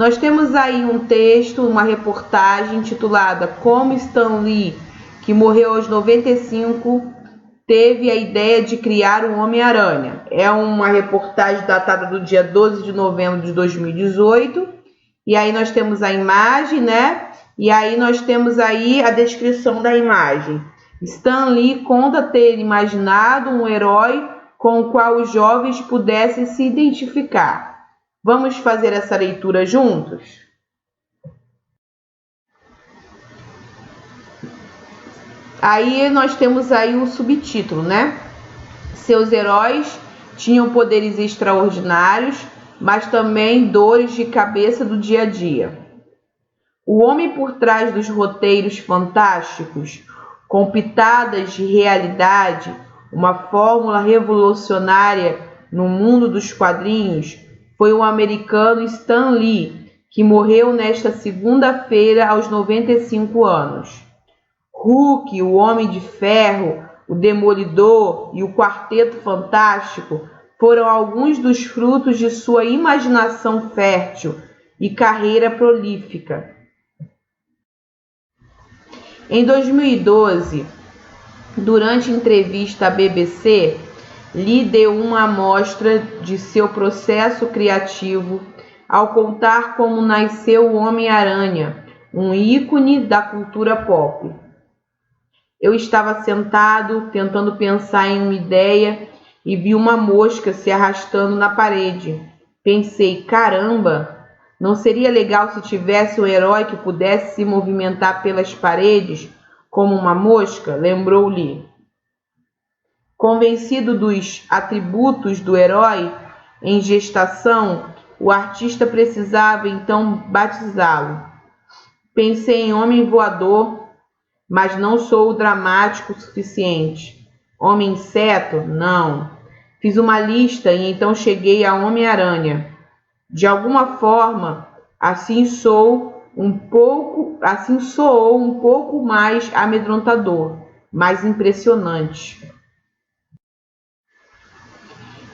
Nós temos aí um texto, uma reportagem intitulada Como Stan Lee, que morreu aos 95, teve a ideia de criar o Homem-Aranha. É uma reportagem datada do dia 12 de novembro de 2018. E aí nós temos a imagem, né? E aí nós temos aí a descrição da imagem. Stan Lee conta ter imaginado um herói com o qual os jovens pudessem se identificar. Vamos fazer essa leitura juntos? Aí nós temos aí o subtítulo, né? Seus heróis tinham poderes extraordinários, mas também dores de cabeça do dia a dia. O homem por trás dos roteiros fantásticos, com pitadas de realidade, uma fórmula revolucionária no mundo dos quadrinhos, foi o americano Stan Lee, que morreu nesta segunda-feira aos 95 anos. Hulk, o Homem de Ferro, o Demolidor e o Quarteto Fantástico foram alguns dos frutos de sua imaginação fértil e carreira prolífica. Em 2012, durante entrevista à BBC, Lee deu uma amostra de seu processo criativo ao contar como nasceu o Homem-Aranha, um ícone da cultura pop. Eu estava sentado, tentando pensar em uma ideia e vi uma mosca se arrastando na parede. Pensei, caramba, não seria legal se tivesse um herói que pudesse se movimentar pelas paredes como uma mosca? Lembrou Lee. Convencido dos atributos do herói em gestação, o artista precisava então batizá-lo. Pensei em Homem Voador, mas não sou dramático o suficiente. Homem-Inseto? Não. Fiz uma lista e então cheguei a Homem-Aranha. De alguma forma, assim soou um pouco mais amedrontador, mais impressionante.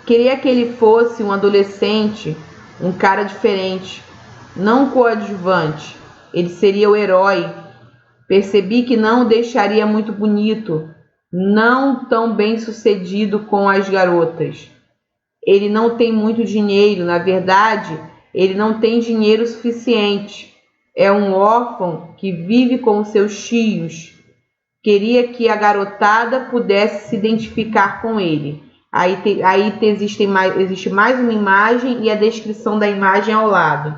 Queria que ele fosse um adolescente, um cara diferente, não coadjuvante. Ele seria o herói. Percebi que não o deixaria muito bonito, não tão bem sucedido com as garotas. Ele não tem muito dinheiro, na verdade, ele não tem dinheiro suficiente. É um órfão que vive com seus tios. Queria que a garotada pudesse se identificar com ele. Existe mais uma imagem e a descrição da imagem ao lado.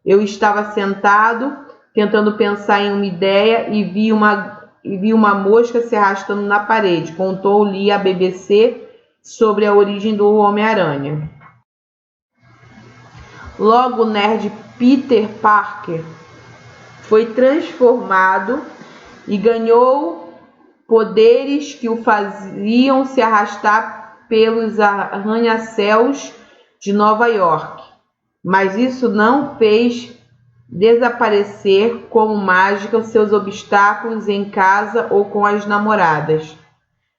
Eu estava sentado, tentando pensar em uma ideia e vi uma mosca se arrastando na parede, contou Lee à BBC sobre a origem do Homem-Aranha. Logo, o nerd Peter Parker foi transformado e ganhou poderes que o faziam se arrastar pelos arranha-céus de Nova York. Mas isso não fez desaparecer como mágica os seus obstáculos em casa ou com as namoradas.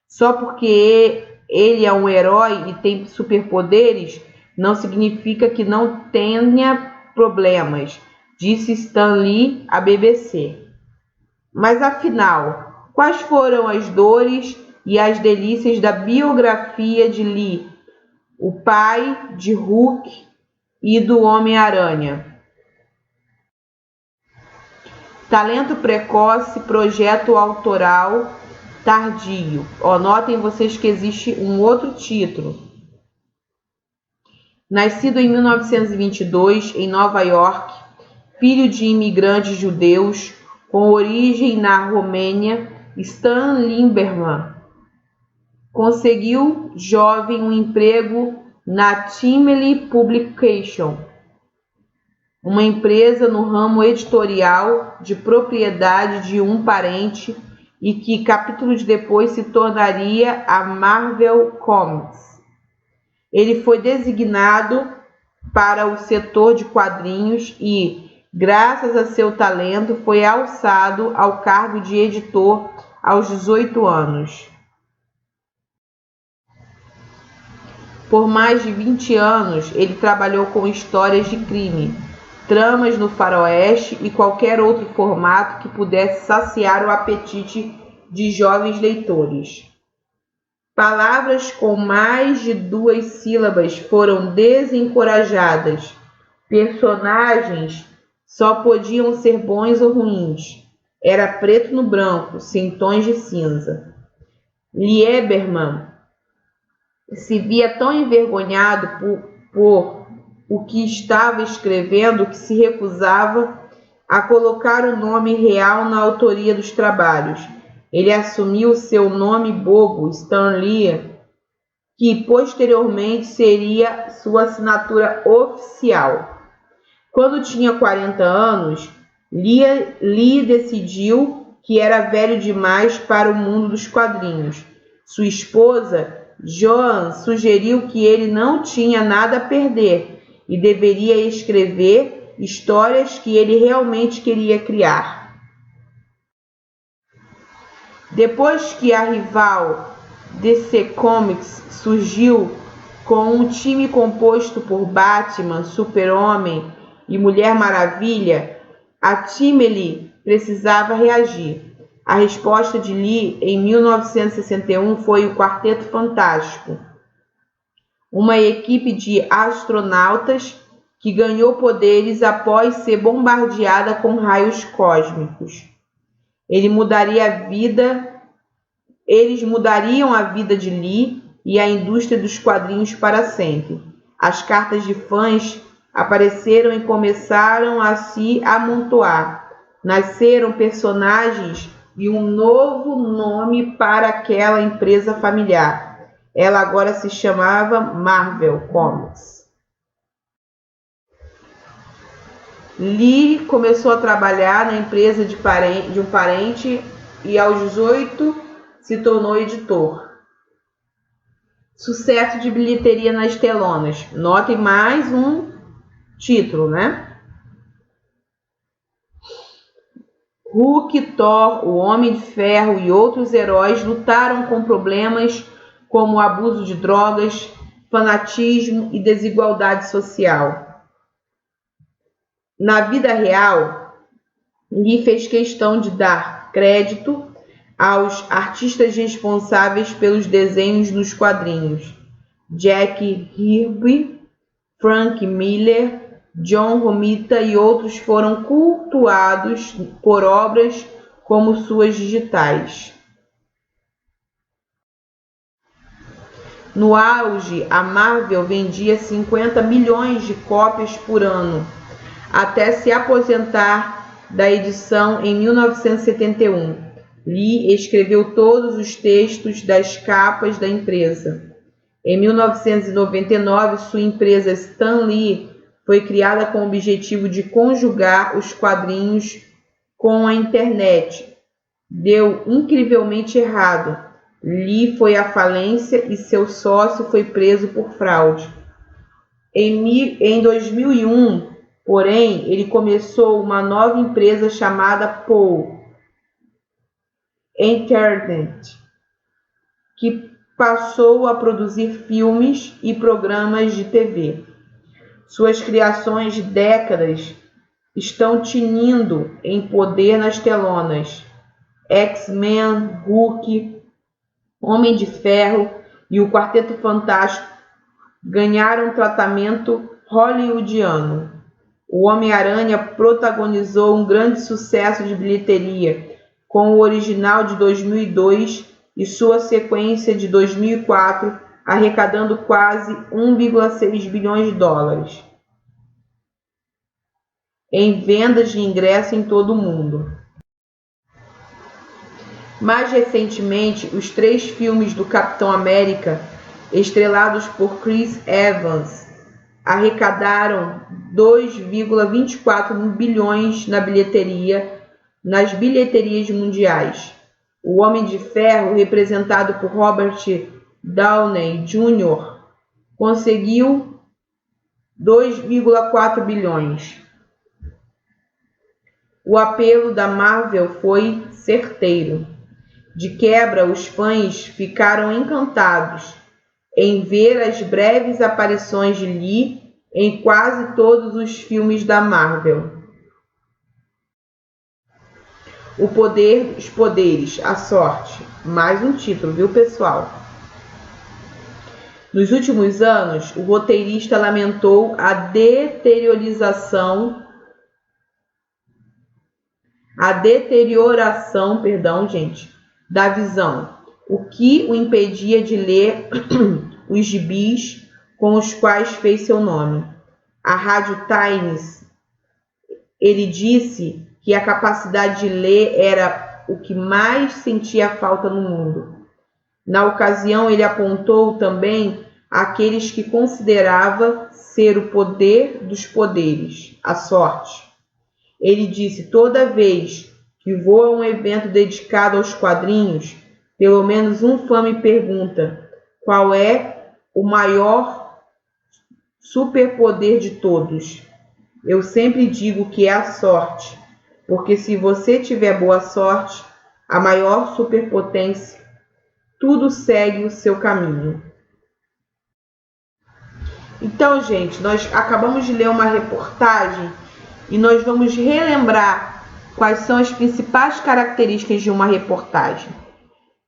Só porque ele é um herói e tem superpoderes, não significa que não tenha problemas, disse Stan Lee à BBC. Mas afinal, quais foram as dores e as delícias da biografia de Lee, o pai de Hulk e do Homem-Aranha? Talento precoce, projeto autoral tardio. Notem vocês que existe um outro título. Nascido em 1922 em Nova York, filho de imigrantes judeus com origem na Romênia, Stan Lieberman conseguiu jovem um emprego na Timely Publication, uma empresa no ramo editorial de propriedade de um parente e que capítulos depois se tornaria a Marvel Comics. Ele foi designado para o setor de quadrinhos e, graças a seu talento, foi alçado ao cargo de editor aos 18 anos. Por mais de 20 anos, ele trabalhou com histórias de crime, tramas no faroeste e qualquer outro formato que pudesse saciar o apetite de jovens leitores. Palavras com mais de 2 sílabas foram desencorajadas. Personagens só podiam ser bons ou ruins. Era preto no branco, sem tons de cinza. Lieberman se via tão envergonhado por o que estava escrevendo que se recusava a colocar o nome real na autoria dos trabalhos. Ele assumiu seu nome bobo, Stan Lee, que posteriormente seria sua assinatura oficial. Quando tinha 40 anos, Lee decidiu que era velho demais para o mundo dos quadrinhos. Sua esposa, Joan, sugeriu que ele não tinha nada a perder e deveria escrever histórias que ele realmente queria criar. Depois que a rival DC Comics surgiu com um time composto por Batman, Super-Homem e Mulher Maravilha, a Timely precisava reagir. A resposta de Lee em 1961 foi o Quarteto Fantástico, uma equipe de astronautas que ganhou poderes após ser bombardeada com raios cósmicos. Eles mudariam a vida de Lee e a indústria dos quadrinhos para sempre. As cartas de fãs apareceram e começaram a se amontoar. Nasceram personagens e um novo nome para aquela empresa familiar. Ela agora se chamava Marvel Comics. Lee começou a trabalhar na empresa de um parente e aos 18 se tornou editor. Sucesso de bilheteria nas telonas. Notem mais um título, né? Hulk, Thor, o Homem de Ferro e outros heróis lutaram com problemas como abuso de drogas, fanatismo e desigualdade social. Na vida real, Lee fez questão de dar crédito aos artistas responsáveis pelos desenhos nos quadrinhos: Jack Kirby, Frank Miller, John Romita e outros foram cultuados por obras como suas digitais. No auge, a Marvel vendia 50 milhões de cópias por ano, até se aposentar da edição em 1971. Lee escreveu todos os textos das capas da empresa. Em 1999, sua empresa Stan Lee foi criada com o objetivo de conjugar os quadrinhos com a internet. Deu incrivelmente errado. Lee foi à falência e seu sócio foi preso por fraude. Em 2001, porém, ele começou uma nova empresa chamada Paul Entertainment, que passou a produzir filmes e programas de TV. Suas criações de décadas estão tinindo em poder nas telonas. X-Men, Hulk, Homem de Ferro e o Quarteto Fantástico ganharam tratamento hollywoodiano. O Homem-Aranha protagonizou um grande sucesso de bilheteria, com o original de 2002 e sua sequência de 2004, arrecadando quase 1,6 bilhões de dólares em vendas de ingresso em todo o mundo. Mais recentemente, os 3 filmes do Capitão América, estrelados por Chris Evans, arrecadaram 2,24 bilhões nas bilheterias mundiais. O Homem de Ferro, representado por Robert Downey Jr., conseguiu 2,4 bilhões. O apelo da Marvel foi certeiro. De quebra, os fãs ficaram encantados em ver as breves aparições de Lee em quase todos os filmes da Marvel. O poder dos poderes, a sorte. Mais um título, viu, pessoal? Nos últimos anos, o roteirista lamentou a deterioração, da visão, o que o impedia de ler os gibis com os quais fez seu nome. A Rádio Times, ele disse que a capacidade de ler era o que mais sentia falta no mundo. Na ocasião, ele apontou também aqueles que considerava ser o poder dos poderes, a sorte. Ele disse: toda vez que vou a um evento dedicado aos quadrinhos, pelo menos um fã me pergunta qual é o maior superpoder de todos. Eu sempre digo que é a sorte, porque se você tiver boa sorte, a maior superpotência, tudo segue o seu caminho. Então, gente, nós acabamos de ler uma reportagem e nós vamos relembrar quais são as principais características de uma reportagem.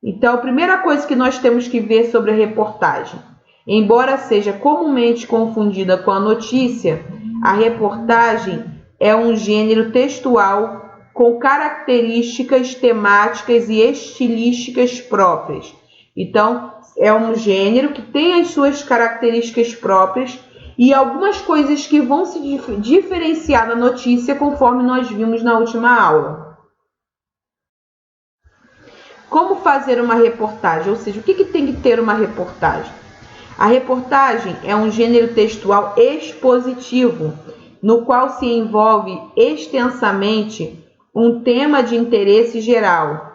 Então, a primeira coisa que nós temos que ver sobre a reportagem, embora seja comumente confundida com a notícia, a reportagem é um gênero textual com características temáticas e estilísticas próprias. Então, é um gênero que tem as suas características próprias e algumas coisas que vão se diferenciar da notícia, conforme nós vimos na última aula. Como fazer uma reportagem? Ou seja, o que tem que ter uma reportagem? A reportagem é um gênero textual expositivo, no qual se envolve extensamente um tema de interesse geral.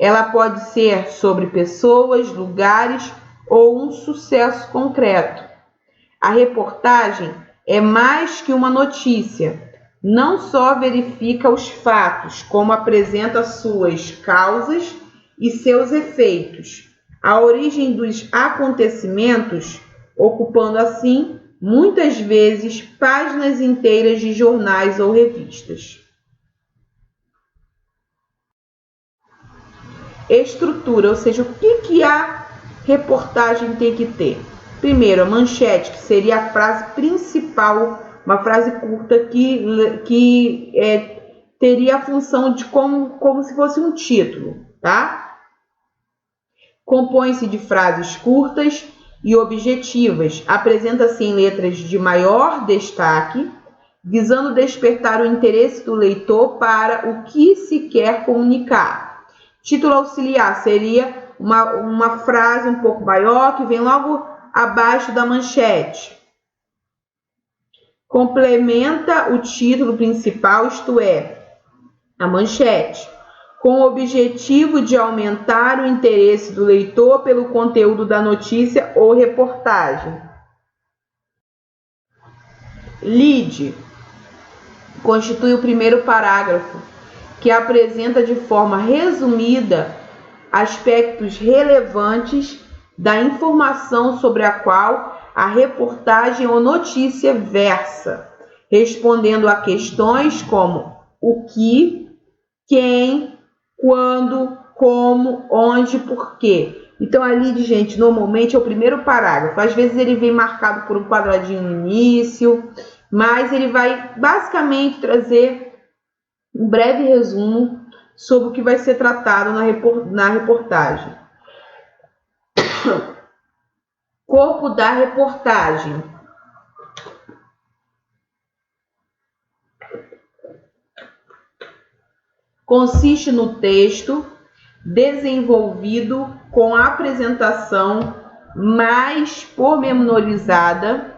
Ela pode ser sobre pessoas, lugares ou um sucesso concreto. A reportagem é mais que uma notícia. Não só verifica os fatos, como apresenta suas causas e seus efeitos, a origem dos acontecimentos, ocupando assim, muitas vezes, páginas inteiras de jornais ou revistas. Estrutura, ou seja, o que a reportagem tem que ter? Primeiro, a manchete, que seria a frase principal, uma frase curta que teria a função de como se fosse um título, tá? Compõe-se de frases curtas e objetivas, apresenta-se em letras de maior destaque, visando despertar o interesse do leitor para o que se quer comunicar. Título auxiliar seria uma frase um pouco maior, que vem logo abaixo da manchete. Complementa o título principal, isto é, a manchete, com o objetivo de aumentar o interesse do leitor pelo conteúdo da notícia ou reportagem. Lead constitui o primeiro parágrafo, que apresenta de forma resumida aspectos relevantes da informação sobre a qual a reportagem ou notícia versa, respondendo a questões como o que, quem, quando, como, onde, por quê. Então, a lead, gente, normalmente é o primeiro parágrafo. Às vezes ele vem marcado por um quadradinho no início, mas ele vai basicamente trazer um breve resumo sobre o que vai ser tratado na reportagem. Corpo da reportagem. Consiste no texto desenvolvido com a apresentação mais pormenorizada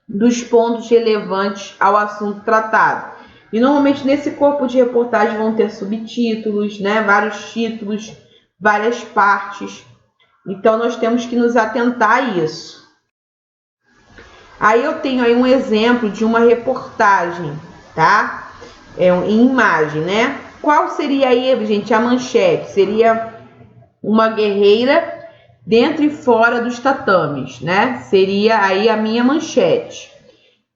dos pontos relevantes ao assunto tratado. E normalmente nesse corpo de reportagem vão ter subtítulos, né? Vários títulos, várias partes. Então nós temos que nos atentar a isso. Aí eu tenho aí um exemplo de uma reportagem, tá? Em imagem, né? Qual seria aí, gente, a manchete? Seria uma guerreira dentro e fora dos tatames, né? Seria aí a minha manchete.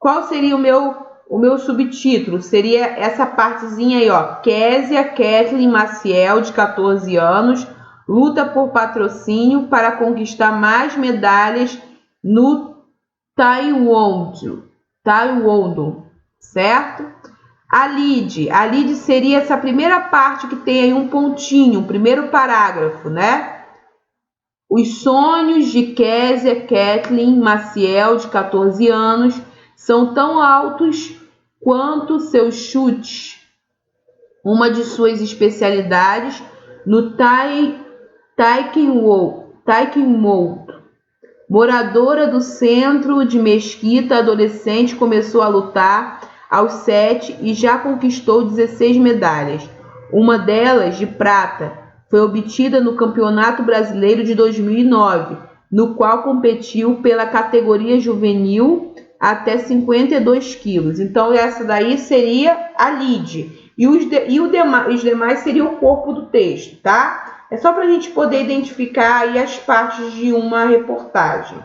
Qual seria o meu subtítulo? Seria essa partezinha aí, ó. Késia Kathleen Maciel, de 14 anos, luta por patrocínio para conquistar mais medalhas no Taekwondo, certo? A lead seria essa primeira parte que tem aí um pontinho, o primeiro parágrafo, né? Os sonhos de Késia Kathleen Maciel, de 14 anos, são tão altos quanto seus chutes. Uma de suas especialidades no Taekwondo. Moradora do centro de Mesquita, adolescente, começou a lutar aos 7 e já conquistou 16 medalhas. Uma delas, de prata, foi obtida no Campeonato Brasileiro de 2009, no qual competiu pela categoria juvenil até 52 quilos. Então, essa daí seria a lead. E os demais seriam o corpo do texto, tá? É só para a gente poder identificar aí as partes de uma reportagem.